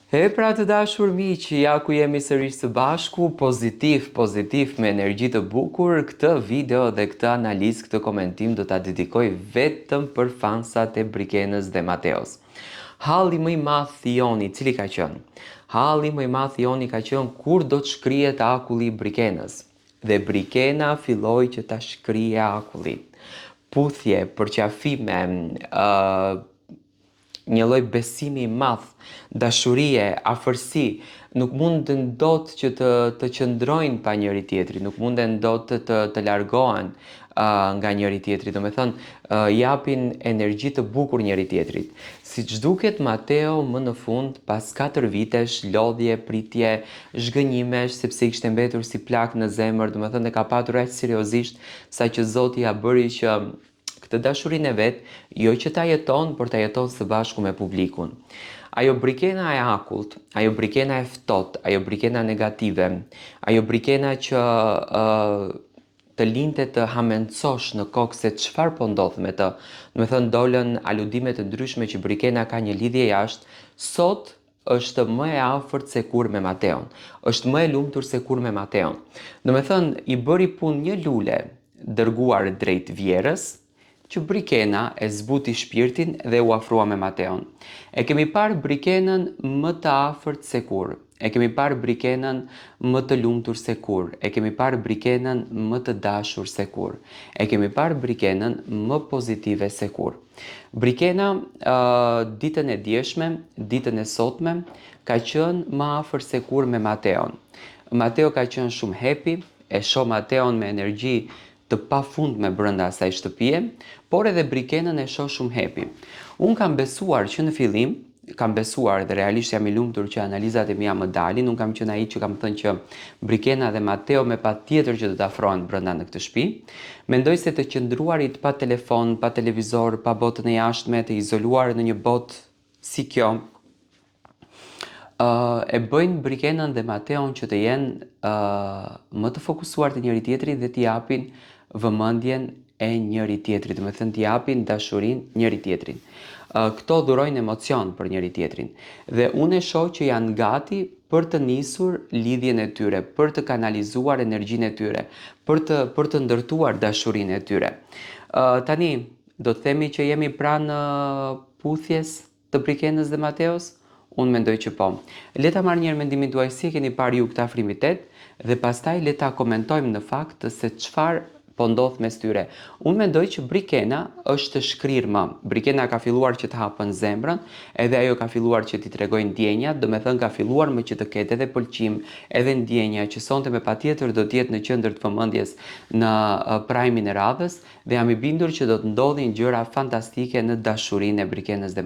E pra të dashur miq, ja ku jemi sërish së bashku, pozitiv me energji të bukur. Këtë video dhe këtë analizë, këtë komentim do ta dedikoj vetëm për fansat e Brikenës dhe Mateos. Halli më i madh i Joni, cili ka qenë? Halli më i madh i Joni ka qenë kur do të shkrihet akulli i Brikenës. Dhe Brikena filloi që ta shkrije akullin. Puthje, përqafime, një lloj besimi i madh, dashurie, afërsi, nuk munden dot që të qëndrojnë pa njëri tjetrin, nuk munden dot të largohen nga njëri tjetri, do me thënë japin energji të bukur njëri tjetrit. Siç duket, Mateo më në fund, pas 4 vitesh, lodhje, pritje, zhgënjimesh, sepse i kishte mbetur si plak në zemër, do me thënë e ka patur aq seriozisht, sa që Zoti ja bëri që këtë dashurinë e vet, jo që ta jeton, por ta jeton së bashku me publikun. Ajo Brikena e akullt, ajo Brikena e ftohtë, ajo Brikena negative, ajo Brikena që të linte të hamencosh në kokë se çfarë po ndodh me të. Do të thënë dolën aludime të ndryshme që Brikena ka një lidhje jashtë, sot është më e afërt se kur me Mateon. Është më e lumtur se kur me Mateon. Do të thënë i bëri punë një lule dërguar drejt vjerës, që Brikena e zbuti shpirtin dhe u afrua me Mateon. E kemi parë Brikenën më të afërt se kur. E kemi parë Brikenën më të lumtur se kur. E kemi parë Brikenën më të dashur se kur. E kemi parë Brikenën më pozitive se kur. Brikena ditën e djeshme, ditën e sotme, ka qenë më afër se kur me Mateon. Mateo ka qenë shumë happy, e shoh Mateon me energji të pafundme brenda asaj shtëpie, por edhe Brikenën e shoh shumë happy. Unë kam besuar që në fillim, kam besuar dhe realisht jam i lumtur që analizat e mia më dalin. Unë kam qenë ai që kam thënë që Brikena dhe Mateo me patjetër që do të afrohen brenda në këtë shtëpi. Mendoj se të qëndruarit pa telefon, pa televizor, pa botën e jashtme, të izoluar në një botë si kjo, e bëjnë Brikenën dhe Mateon që të jenë më të fokusuar të njëri tjetri dhe t'i japin vëmendjen e njëri tjetrit, do të thënë t'i japin dashurinë njëri tjetrin. Këto dhurojnë emocion për njëri tjetrin dhe unë e shoh që janë gati për të nisur lidhjen e tyre, për të kanalizuar energjinë e tyre, për të ndërtuar dashurinë e tyre. Tani do të themi që jemi pranë puthjes të Brikenës dhe Mateos? Unë mendoj që po. Le ta marrë njërë mendimin tuaj si e keni parë ju këtë afrimitet dhe pastaj le ta komentojmë në fakt se çfarë po ndodh mes tyre. Unë mendoj që Brikena është shkrirë më. Brikena ka filluar që të hapën zemrën, edhe ajo ka filluar që t'i tregojnë ndjenjat, do me thënë ka filluar më që të ketë edhe pëlqim, edhe ndjenja që sonte me patjetër do t'jetë në qendër të vëmendjes në prajmin e radhës dhe jam i bindur që do të ndodhin gjëra fantastike në dashurinë e Brikenës dhe